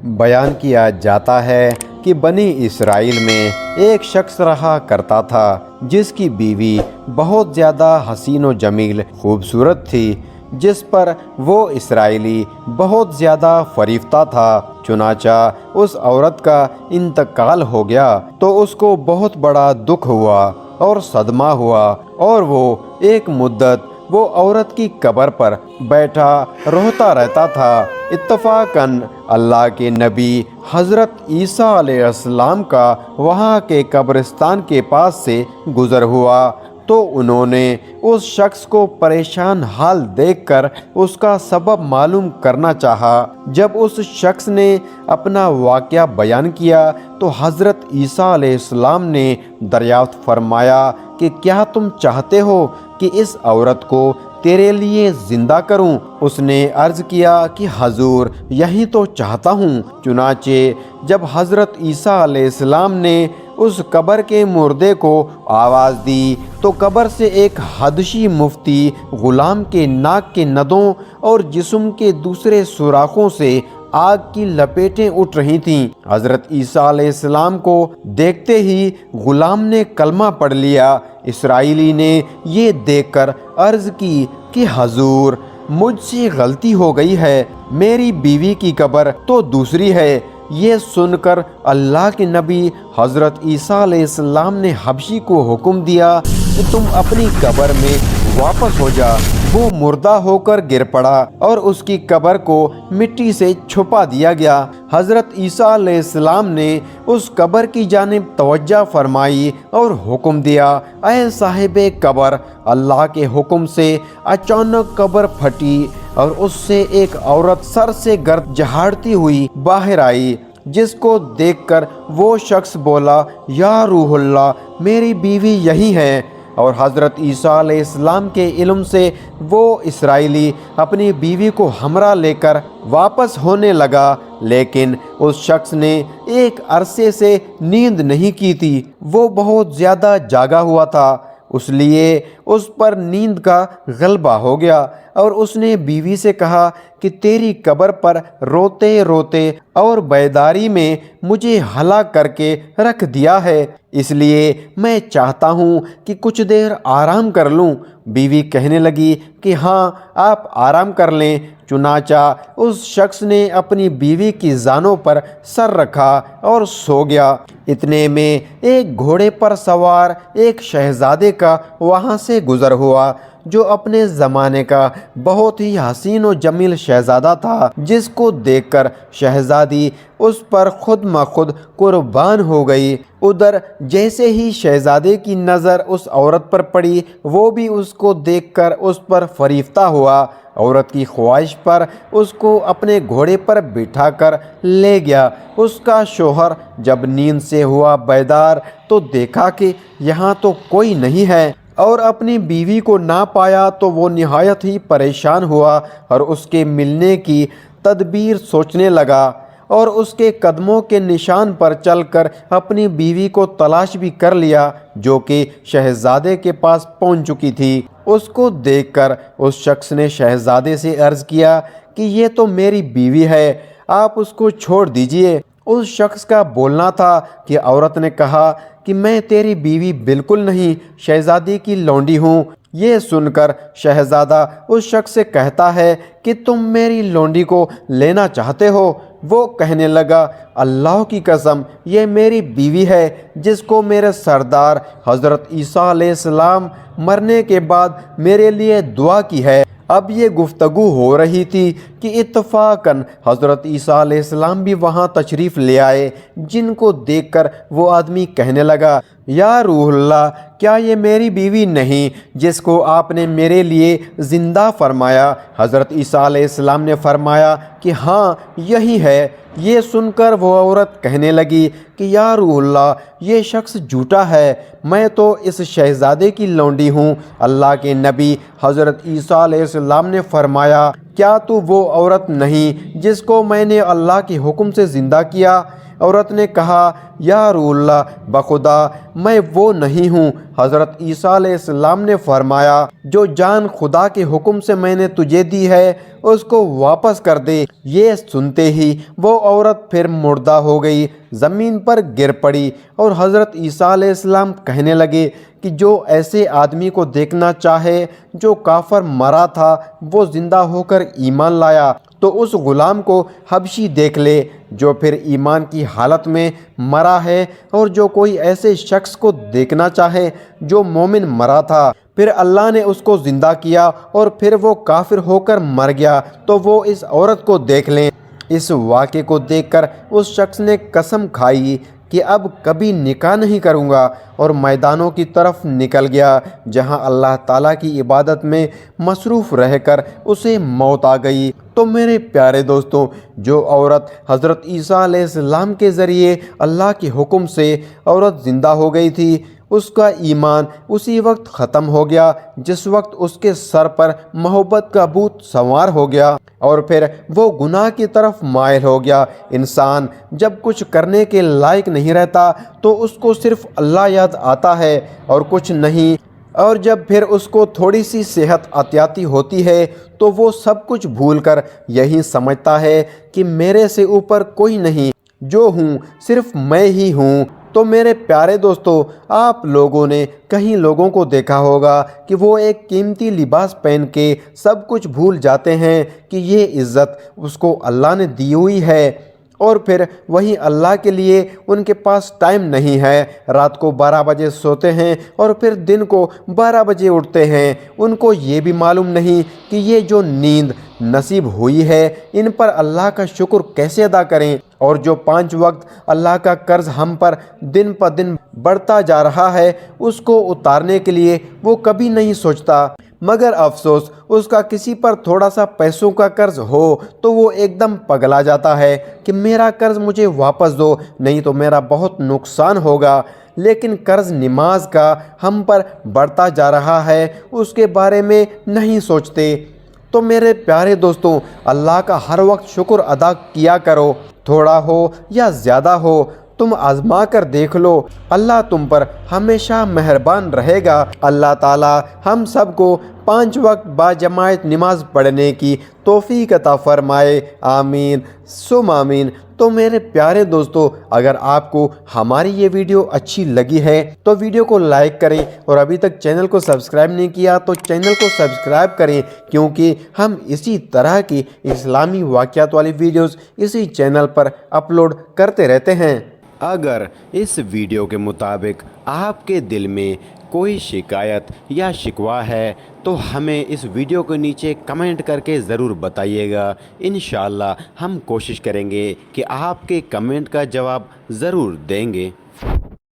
بیان کیا جاتا ہے کہ بنی اسرائیل میں ایک شخص رہا کرتا تھا جس کی بیوی بہت زیادہ حسین و جمیل خوبصورت تھی، جس پر وہ اسرائیلی بہت زیادہ فریفتہ تھا۔ چنانچہ اس عورت کا انتقال ہو گیا تو اس کو بہت بڑا دکھ ہوا اور صدمہ ہوا، اور وہ ایک مدت وہ عورت کی قبر پر بیٹھا روتا رہتا تھا۔ اتفاقاً اللہ کے نبی حضرت عیسیٰ علیہ السلام کا وہاں کے قبرستان کے پاس سے گزر ہوا تو انہوں نے اس شخص کو پریشان حال دیکھ کر اس کا سبب معلوم کرنا چاہا۔ جب اس شخص نے اپنا واقعہ بیان کیا تو حضرت عیسیٰ علیہ السلام نے دریافت فرمایا کہ کیا تم چاہتے ہو کہ اس عورت کو تیرے لیے زندہ کروں؟ اس نے عرض کیا کہ حضور یہی تو چاہتا ہوں۔ چنانچہ جب حضرت عیسیٰ علیہ السلام نے اس قبر کے مردے کو آواز دی تو قبر سے ایک حبشی مفتی غلام کے ناک کے ندوں اور جسم کے دوسرے سوراخوں سے آگ کی لپیٹیں اٹھ رہی تھیں۔ حضرت عیسیٰ علیہ السلام کو دیکھتے ہی غلام نے کلمہ پڑھ لیا۔ اسرائیلی نے یہ دیکھ کر عرض کی کہ حضور مجھ سے غلطی ہو گئی ہے، میری بیوی کی قبر تو دوسری ہے۔ یہ سن کر اللہ کے نبی حضرت عیسیٰ علیہ السلام نے حبشی کو حکم دیا کہ تم اپنی قبر میں واپس ہو جا۔ وہ مردہ ہو کر گر پڑا اور اس کی قبر کو مٹی سے چھپا دیا گیا۔ حضرت عیسیٰ علیہ السلام نے اس قبر کی جانب توجہ فرمائی اور حکم دیا، اے صاحب قبر! اللہ کے حکم سے اچانک قبر پھٹی اور اس سے ایک عورت سر سے گرد جھاڑتی ہوئی باہر آئی، جس کو دیکھ کر وہ شخص بولا، یا روح اللہ، میری بیوی یہی ہے۔ اور حضرت عیسیٰ علیہ السلام کے علم سے وہ اسرائیلی اپنی بیوی کو ہمراہ لے کر واپس ہونے لگا، لیکن اس شخص نے ایک عرصے سے نیند نہیں کی تھی۔ وہ بہت زیادہ جاگا ہوا تھا، اس لیے اس پر نیند کا غلبہ ہو گیا، اور اس نے بیوی سے کہا کہ تیری قبر پر روتے روتے اور بیداری میں مجھے ہلاک کر کے رکھ دیا ہے، اس لیے میں چاہتا ہوں کہ کچھ دیر آرام کر لوں۔ بیوی کہنے لگی کہ ہاں آپ آرام کر لیں۔ چنانچہ اس شخص نے اپنی بیوی کی زانوں پر سر رکھا اور سو گیا۔ اتنے میں ایک گھوڑے پر سوار ایک شہزادے کا وہاں سے گزر ہوا جو اپنے زمانے کا بہت ہی حسین و جمیل شہزادہ تھا، جس کو دیکھ کر شہزادی اس پر خود مخود قربان ہو گئی۔ ادھر جیسے ہی شہزادے کی نظر اس عورت پر پڑی، وہ بھی اس کو دیکھ کر اس پر فریفتہ ہوا۔ عورت کی خواہش پر اس کو اپنے گھوڑے پر بٹھا کر لے گیا۔ اس کا شوہر جب نیند سے ہوا بیدار تو دیکھا کہ یہاں تو کوئی نہیں ہے، اور اپنی بیوی کو نہ پایا تو وہ نہایت ہی پریشان ہوا اور اس کے ملنے کی تدبیر سوچنے لگا، اور اس کے قدموں کے نشان پر چل کر اپنی بیوی کو تلاش بھی کر لیا، جو کہ شہزادے کے پاس پہنچ چکی تھی۔ اس کو دیکھ کر اس شخص نے شہزادے سے عرض کیا کہ یہ تو میری بیوی ہے، آپ اس کو چھوڑ دیجئے۔ اس شخص کا بولنا تھا کہ عورت نے کہا کہ میں تیری بیوی بالکل نہیں، شہزادی کی لونڈی ہوں۔ یہ سن کر شہزادہ اس شخص سے کہتا ہے کہ تم میری لونڈی کو لینا چاہتے ہو؟ وہ کہنے لگا، اللہ کی قسم یہ میری بیوی ہے جس کو میرے سردار حضرت عیسیٰ علیہ السلام مرنے کے بعد میرے لیے دعا کی ہے۔ اب یہ گفتگو ہو رہی تھی کہ اتفاقاً حضرت عیسیٰ علیہ السلام بھی وہاں تشریف لے آئے، جن کو دیکھ کر وہ آدمی کہنے لگا، یا روح اللہ، کیا یہ میری بیوی نہیں جس کو آپ نے میرے لیے زندہ فرمایا؟ حضرت عیسیٰ علیہ السلام نے فرمایا کہ ہاں یہی ہے۔ یہ سن کر وہ عورت کہنے لگی کہ یا روح اللہ، یہ شخص جھوٹا ہے، میں تو اس شہزادے کی لونڈی ہوں۔ اللہ کے نبی حضرت عیسیٰ علیہ السلام نے فرمایا، کیا تو وہ عورت نہیں جس کو میں نے اللہ کے حکم سے زندہ کیا؟ عورت نے کہا، یا روح اللہ، بخدا میں وہ نہیں ہوں۔ حضرت عیسیٰ علیہ السلام نے فرمایا، جو جان خدا کے حکم سے میں نے تجھے دی ہے اس کو واپس کر دے۔ یہ سنتے ہی وہ عورت پھر مردہ ہو گئی، زمین پر گر پڑی، اور حضرت عیسیٰ علیہ السلام کہنے لگے کہ جو ایسے آدمی کو دیکھنا چاہے جو کافر مرا تھا وہ زندہ ہو کر ایمان لایا تو اس غلام کو حبشی دیکھ لے جو پھر ایمان کی حالت میں مرا ہے، اور جو کوئی ایسے شخص کو دیکھنا چاہے جو مومن مرا تھا پھر اللہ نے اس کو زندہ کیا اور پھر وہ کافر ہو کر مر گیا تو وہ اس عورت کو دیکھ لیں۔ اس واقعے کو دیکھ کر اس شخص نے قسم کھائی کہ اب کبھی نکاح نہیں کروں گا، اور میدانوں کی طرف نکل گیا جہاں اللہ تعالیٰ کی عبادت میں مصروف رہ کر اسے موت آ گئی۔ تو میرے پیارے دوستوں، جو عورت حضرت عیسیٰ علیہ السلام کے ذریعے اللہ کے حکم سے عورت زندہ ہو گئی تھی، اس کا ایمان اسی وقت ختم ہو گیا جس وقت اس کے سر پر محبت کا بھوت سوار ہو گیا، اور پھر وہ گناہ کی طرف مائل ہو گیا۔ انسان جب کچھ کرنے کے لائق نہیں رہتا تو اس کو صرف اللہ یاد آتا ہے اور کچھ نہیں، اور جب پھر اس کو تھوڑی سی صحت عطیاتی ہوتی ہے تو وہ سب کچھ بھول کر یہی سمجھتا ہے کہ میرے سے اوپر کوئی نہیں، جو ہوں صرف میں ہی ہوں۔ تو میرے پیارے دوستو، آپ لوگوں نے کہیں لوگوں کو دیکھا ہوگا کہ وہ ایک قیمتی لباس پہن کے سب کچھ بھول جاتے ہیں کہ یہ عزت اس کو اللہ نے دی ہوئی ہے، اور پھر وہیں اللہ کے لیے ان کے پاس ٹائم نہیں ہے۔ رات کو 12 بجے سوتے ہیں اور پھر دن کو 12 بجے اٹھتے ہیں۔ ان کو یہ بھی معلوم نہیں کہ یہ جو نیند نصیب ہوئی ہے ان پر اللہ کا شکر کیسے ادا کریں، اور جو 5 وقت اللہ کا قرض ہم پر دن پہ دن بڑھتا جا رہا ہے اس کو اتارنے کے لیے وہ کبھی نہیں سوچتا۔ مگر افسوس، اس کا کسی پر تھوڑا سا پیسوں کا قرض ہو تو وہ ایک دم پگلا جاتا ہے کہ میرا قرض مجھے واپس دو، نہیں تو میرا بہت نقصان ہوگا۔ لیکن قرض نماز کا ہم پر بڑھتا جا رہا ہے، اس کے بارے میں نہیں سوچتے۔ تو میرے پیارے دوستوں، اللہ کا ہر وقت شکر ادا کیا کرو، تھوڑا ہو یا زیادہ ہو، تم آزما کر دیکھ لو، اللہ تم پر ہمیشہ مہربان رہے گا۔ اللہ تعالی ہم سب کو 5 وقت باجماعت نماز پڑھنے کی توفیق عطا فرمائے، آمین ثم آمین۔ تو میرے پیارے دوستو، اگر آپ کو ہماری یہ ویڈیو اچھی لگی ہے تو ویڈیو کو لائک کریں، اور ابھی تک چینل کو سبسکرائب نہیں کیا تو چینل کو سبسکرائب کریں، کیونکہ ہم اسی طرح کی اسلامی واقعات والی ویڈیوز اسی چینل پر اپلوڈ کرتے رہتے ہیں۔ اگر اس ویڈیو کے مطابق آپ کے دل میں کوئی شکایت یا شکوہ ہے تو ہمیں اس ویڈیو کے نیچے کمنٹ کر کے ضرور بتائیے گا۔ انشاءاللہ ہم کوشش کریں گے کہ آپ کے کمنٹ کا جواب ضرور دیں گے۔